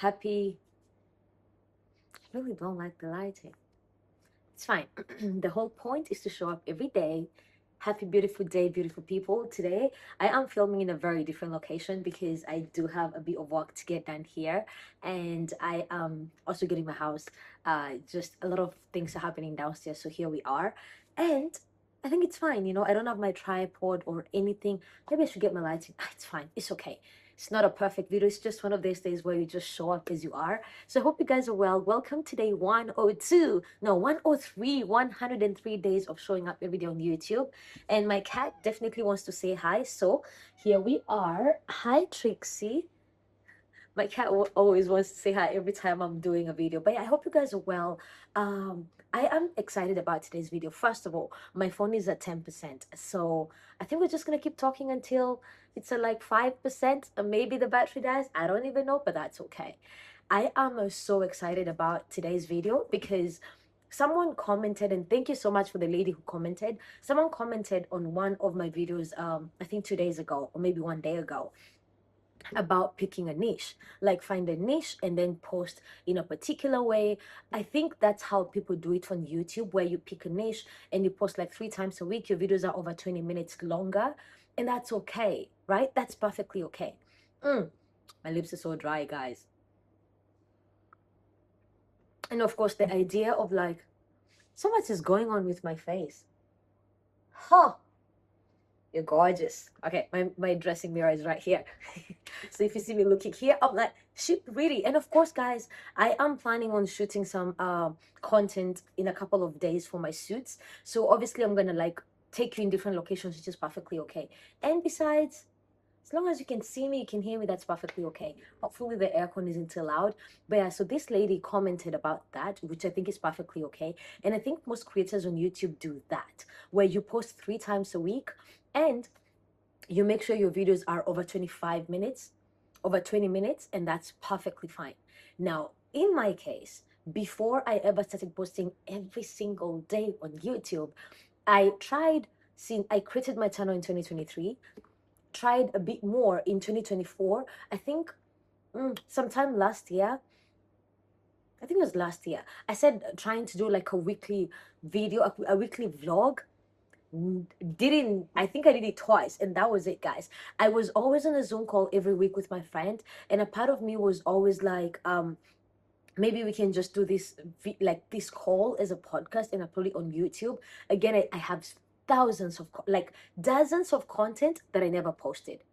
happy. I really don't like the lighting. It's fine. The whole point is to show up every day. Happy, beautiful day, beautiful people. Today, I am filming in a very different location because I do have a bit of work to get done here. And I am also getting my house. Just a lot of things are happening downstairs. So here we are. And I think it's fine. I don't have my tripod or anything. Maybe I should get my lighting. It's fine. It's okay. It's not a perfect video. It's just one of those days where you just show up as you are. So I hope you guys are well. Welcome to day 102, no, 103, 103 days of showing up every day on YouTube. And my cat definitely wants to say hi. So here we are. Hi, Trixie. My cat always wants to say hi every time I'm doing a video. But yeah, I hope you guys are well. I am excited about today's video. First of all, my phone is at 10%. So I think we're just going to keep talking until it's at like 5%. Or maybe the battery dies. I don't even know, but that's okay. I am so excited about today's video because someone commented, and thank you so much for the lady who commented. Someone commented on one of my videos, I think 2 days ago, or maybe one day ago, about picking a niche, like find a niche and then post in a particular way. I think that's how people do it on YouTube, where you pick a niche and you post like 3 times a week. Your videos are over 20 minutes longer, and that's okay, right? That's perfectly okay. My lips are so dry, guys. And of course, the idea of like, so much is going on with my face. Huh. You're gorgeous. Okay, my dressing mirror is right here. So if you see me looking here, I'm like, she pretty. And of course, guys, I am planning on shooting some content in a couple of days for my suits. So obviously I'm gonna like take you in different locations, which is perfectly okay. And besides, as long as you can see me, you can hear me, that's perfectly okay. Hopefully the aircon isn't too loud. But yeah, so this lady commented about that, which I think is perfectly okay. And I think most creators on YouTube do that, where you post 3 times a week and you make sure your videos are over 25 minutes, over 20 minutes, and that's perfectly fine. Now, in my case, before I ever started posting every single day on YouTube, I tried, since I created my channel in 2023, tried a bit more in 2024. I think sometime last year, I think it was last year, I said trying to do like a weekly video, a weekly vlog. Didn't, I think I did it twice, and that was it, guys. I was always on a Zoom call every week with my friend, and a part of me was always like, maybe we can just do this like this call as a podcast and upload it on YouTube. Again, I have thousands of like dozens of content that I never posted.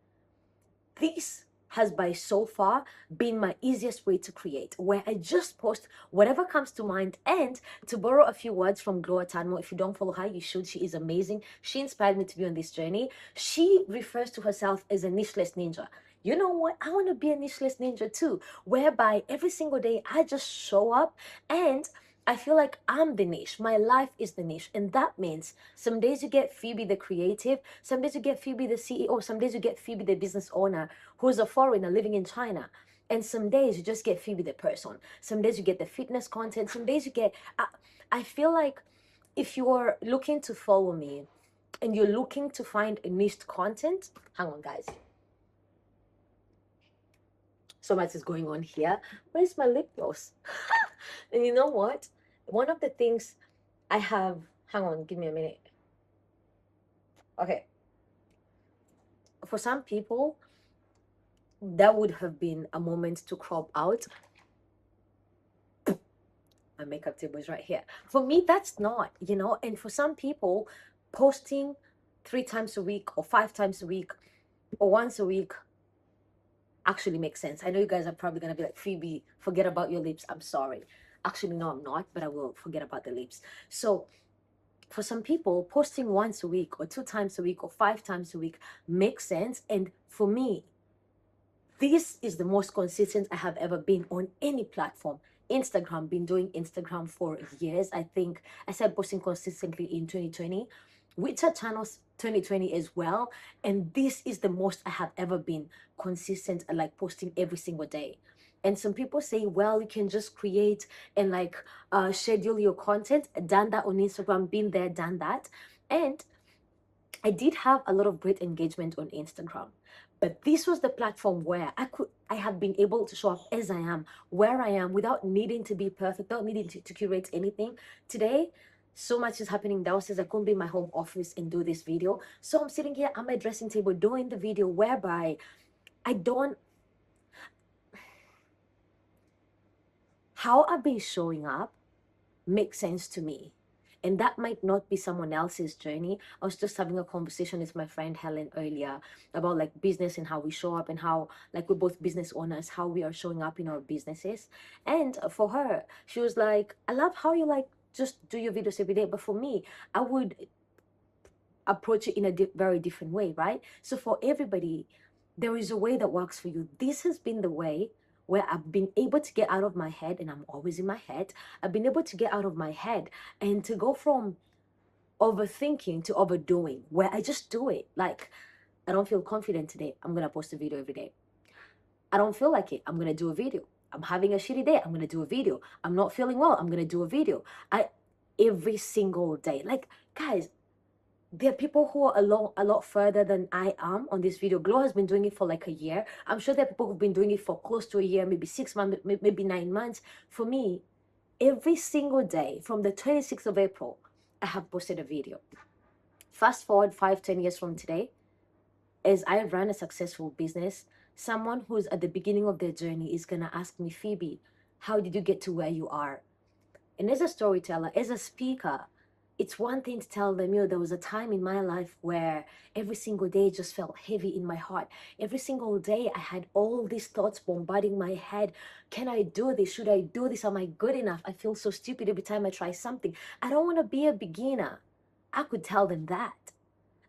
This has by so far been my easiest way to create, where I just post whatever comes to mind. And to borrow a few words from Gloria Tanmo, if you don't follow her, you should. She is amazing. She inspired me to be on this journey. She refers to herself as a nicheless ninja. You know what? I want to be a nicheless ninja too, whereby every single day I just show up and I feel like I'm the niche. My life is the niche. And that means some days you get Phoebe the creative, some days you get Phoebe the CEO, some days you get Phoebe the business owner who's a foreigner living in China. And some days you just get Phoebe the person. Some days you get the fitness content. Some days you get. I feel like if you're looking to follow me and you're looking to find a niched content, hang on, guys. So much is going on here. Where's my lip gloss? And you know what? One of the things I have, hang on, give me a minute. Okay. For some people, that would have been a moment to crop out. My makeup table is right here. For me, that's not, and for some people, posting 3 times a week or 5 times a week or once a week actually makes sense. I know you guys are probably going to be like, Phoebe, forget about your lips. I'm sorry. Actually, no, I'm not, but I will forget about the lips. So for some people, posting once a week or 2 times a week or 5 times a week makes sense. And for me, this is the most consistent I have ever been on any platform. Instagram, been doing Instagram for years. I think I started posting consistently in 2020. WeChat channels 2020 as well. And this is the most I have ever been consistent at like posting every single day. And some people say, well, you can just create and like schedule your content. Done that on Instagram, been there, done that. And I did have a lot of great engagement on Instagram. But this was the platform where I have been able to show up as I am, where I am, without needing to be perfect, without needing to curate anything. Today, so much is happening downstairs. I couldn't be in my home office and do this video. So I'm sitting here at my dressing table doing the video, whereby I don't, how I've been showing up makes sense to me. And that might not be someone else's journey. I was just having a conversation with my friend Helen earlier about like business and how we show up, and how like we're both business owners, how we are showing up in our businesses. And for her, she was like, I love how you like just do your videos every day. But for me, I would approach it in a very different way, right? So for everybody, there is a way that works for you. This has been the way where I've been able to get out of my head, and I'm always in my head. I've been able to get out of my head and to go from overthinking to overdoing, where I just do it. Like, I don't feel confident today, I'm gonna post a video every day. I don't feel like it, I'm gonna do a video. I'm having a shitty day, I'm gonna do a video. I'm not feeling well, I'm gonna do a video. Every single day. Like, guys, there are people who are a lot further than I am on this video. Glow has been doing it for like a year. I'm sure there are people who've been doing it for close to a year, maybe 6 months, maybe 9 months. For me, every single day from the 26th of April, I have posted a video. Fast forward 5-10 years from today, as I run a successful business, someone who's at the beginning of their journey is gonna ask me, Phoebe, how did you get to where you are? And as a storyteller, as a speaker, it's one thing to tell them, there was a time in my life where every single day just felt heavy in my heart. Every single day I had all these thoughts bombarding my head. Can I do this? Should I do this? Am I good enough? I feel so stupid every time I try something. I don't want to be a beginner. I could tell them that.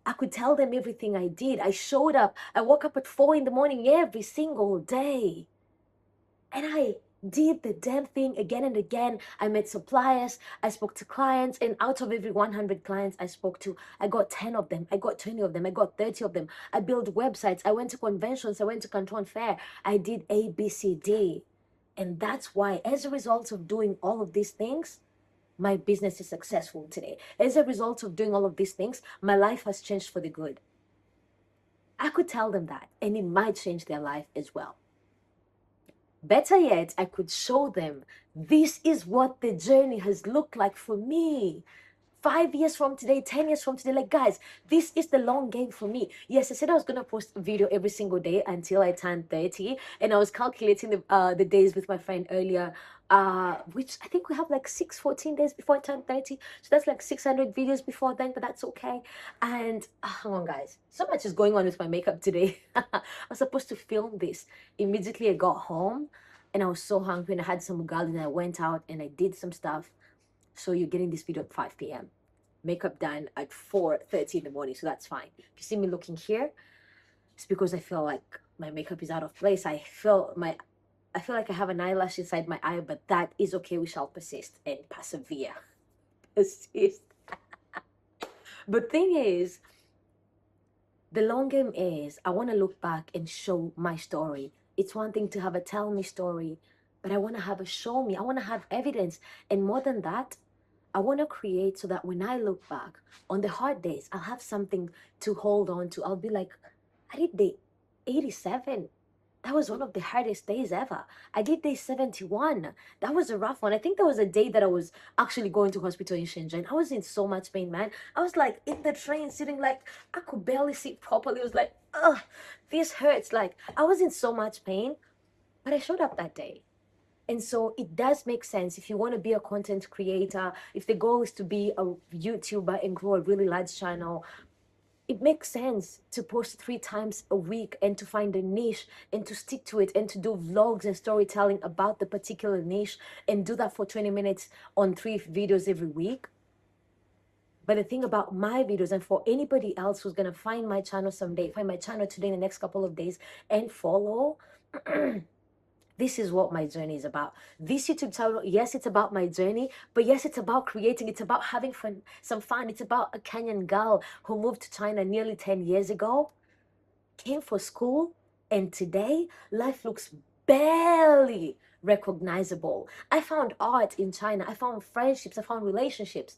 I could tell them everything I did. I showed up. I woke up at 4 in the morning every single day. And I did the damn thing again and again. I met suppliers, I spoke to clients, and out of every 100 clients I spoke to, I got 10 of them, I got 20 of them, I got 30 of them. I built websites, I went to conventions, I went to Canton Fair, I did A, B, C, D. And that's why, as a result of doing all of these things, my business is successful today. As a result of doing all of these things, my life has changed for the good. I could tell them that, and it might change their life as well. Better yet, I could show them this is what the journey has looked like for me. 5 years from today, 10 years from today, like, guys, this is the long game for me. Yes, I said I was gonna post a video every single day until I turned 30, and I was calculating the days with my friend earlier, which I think we have like 14 days before I turn 30, so that's like 600 videos before then, but that's okay. And hang on, guys, so much is going on with my makeup today. I was supposed to film this immediately I got home, and I was so hungry, and I had some ugali, and I went out and I did some stuff. So you're getting this video at 5 p.m. Makeup done at 4:30 in the morning, so that's fine. If you see me looking here, it's because I feel like my makeup is out of place. I feel like I have an eyelash inside my eye, but that is okay. We shall persist and persevere. Persist. But thing is, the long game is, I want to look back and show my story. It's one thing to have a tell me story, but I want to have a show me. I want to have evidence. And more than that, I want to create so that when I look back on the hard days, I'll have something to hold on to. I'll be like, I did day 87. That was one of the hardest days ever. I did day 71. That was a rough one. I think there was a day that I was actually going to hospital in Shenzhen. I was in so much pain, man. I was like in the train sitting like, I could barely sit properly. I was like, ugh, this hurts. Like, I was in so much pain, but I showed up that day. And so it does make sense if you want to be a content creator, if the goal is to be a YouTuber and grow a really large channel, it makes sense to post 3 times a week and to find a niche and to stick to it and to do vlogs and storytelling about the particular niche and do that for 20 minutes on 3 videos every week. But the thing about my videos, and for anybody else who's going to find my channel someday, find my channel today in the next couple of days and follow, this is what my journey is about. This YouTube channel, yes, it's about my journey, but yes, it's about creating. It's about having fun, some fun. It's about a Kenyan girl who moved to China nearly 10 years ago, came for school, and today life looks barely recognizable. I found art in China. I found friendships. I found relationships.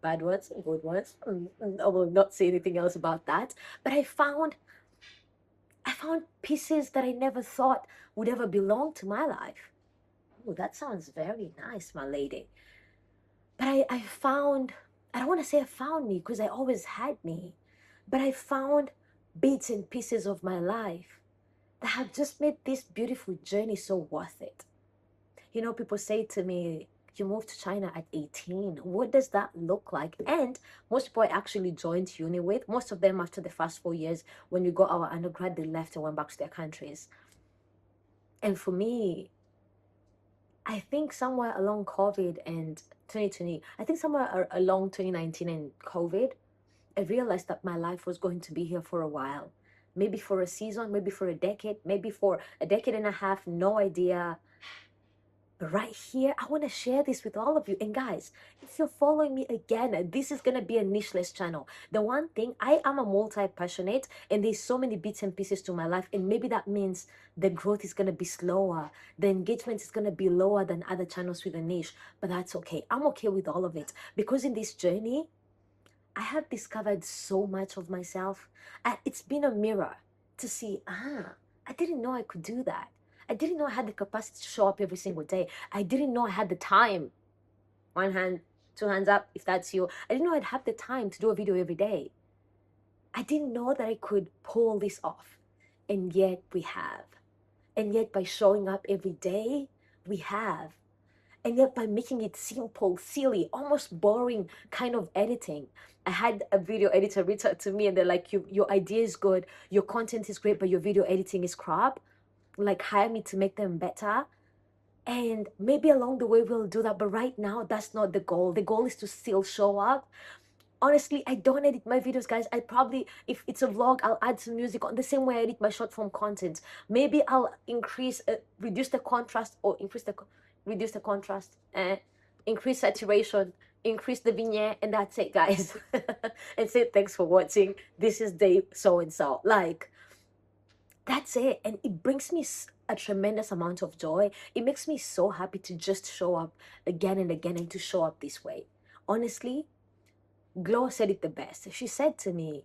Bad ones, good ones. I will not say anything else about that. But I found found pieces that I never thought would ever belong to my life. Oh, that sounds very nice, my lady. But I found, I don't want to say I found me because I always had me, but I found bits and pieces of my life that have just made this beautiful journey so worth it. You know, people say to me, you moved to China at 18. What does that look like? And most people I actually joined uni with, most of them after the first 4 years, when we got our undergrad, they left and went back to their countries. And for me, I think somewhere along COVID and 2020, I think somewhere along 2019 and COVID, I realized that my life was going to be here for a while. Maybe for a season, maybe for a decade, maybe for a decade and a half, no idea. But right here, I want to share this with all of you. And guys, if you're following me again, this is going to be a nicheless channel. The one thing, I am a multi-passionate and there's so many bits and pieces to my life. And maybe that means the growth is going to be slower. The engagement is going to be lower than other channels with a niche. But that's okay. I'm okay with all of it. Because in this journey, I have discovered so much of myself. It's been a mirror to see, I didn't know I could do that. I didn't know I had the capacity to show up every single day. I didn't know I had the time. One hand, two hands up if that's you. I didn't know I'd have the time to do a video every day. I didn't know that I could pull this off. And yet we have. And yet by showing up every day, we have. And yet by making it simple, silly, almost boring kind of editing. I had a video editor reach out to me and they're like, your idea is good, your content is great, but your video editing is crap. Like, hire me to make them better. And maybe along the way we'll do that, but right now that's not the goal. The goal is to still show up. Honestly, I don't edit my videos, guys. I probably, if it's a vlog, I'll add some music on the same way I edit my short form content. Maybe I'll reduce the contrast or reduce the contrast, increase saturation, increase the vignette, and that's it, guys. And say thanks for watching. This is Dave so-and-so. Like, that's it. And it brings me a tremendous amount of joy. It makes me so happy to just show up again and again and to show up this way. Honestly, Glow said it the best. She said to me,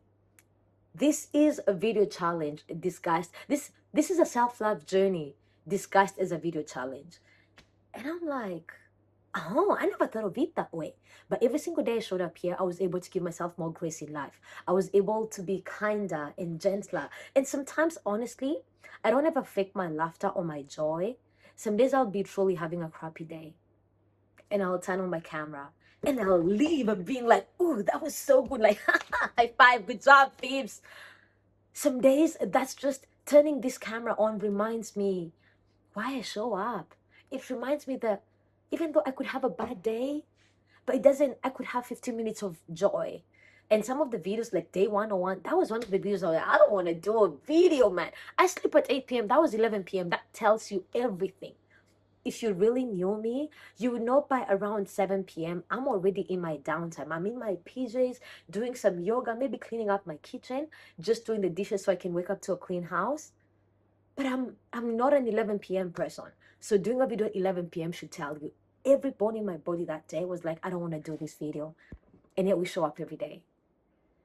this is a video challenge disguised. This is a self-love journey disguised as a video challenge. And I'm like, oh, I never thought of it that way. But every single day I showed up here, I was able to give myself more grace in life. I was able to be kinder and gentler. And sometimes, honestly, I don't ever fake my laughter or my joy. Some days I'll be truly having a crappy day. And I'll turn on my camera. And I'll leave and being like, ooh, that was so good. Like, high five, good job, Phoebs. Some days, that's just turning this camera on reminds me why I show up. It reminds me that even though I could have a bad day, but it doesn't, I could have 15 minutes of joy. And some of the videos, like day 101, that was one of the videos I was like, I don't want to do a video, man. I sleep at 8 p.m. That was 11 p.m. That tells you everything. If you really knew me, you would know by around 7 p.m. I'm already in my downtime. I'm in my PJs, doing some yoga, maybe cleaning up my kitchen, just doing the dishes so I can wake up to a clean house. But I'm not an 11 p.m. person. So doing a video at 11 p.m. should tell you. Every bone in my body that day was like, I don't want to do this video. And yet we show up every day.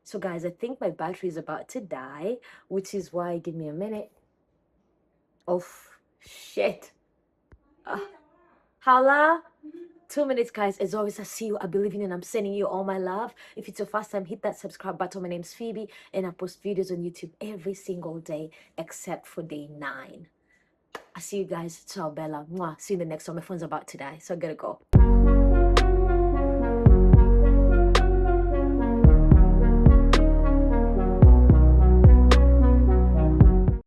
So guys, I think my battery is about to die, which is why, give me a minute. Oh, shit. Hala. 2 minutes, guys. As always, I see you, I believe in you, and I'm sending you all my love. If it's your first time, hit that subscribe button. My name's Phoebe, and I post videos on YouTube every single day, except for day 9. I see you guys. Ciao, Bella. Mwah. See you in the next one. My phone's about to die, so I gotta go.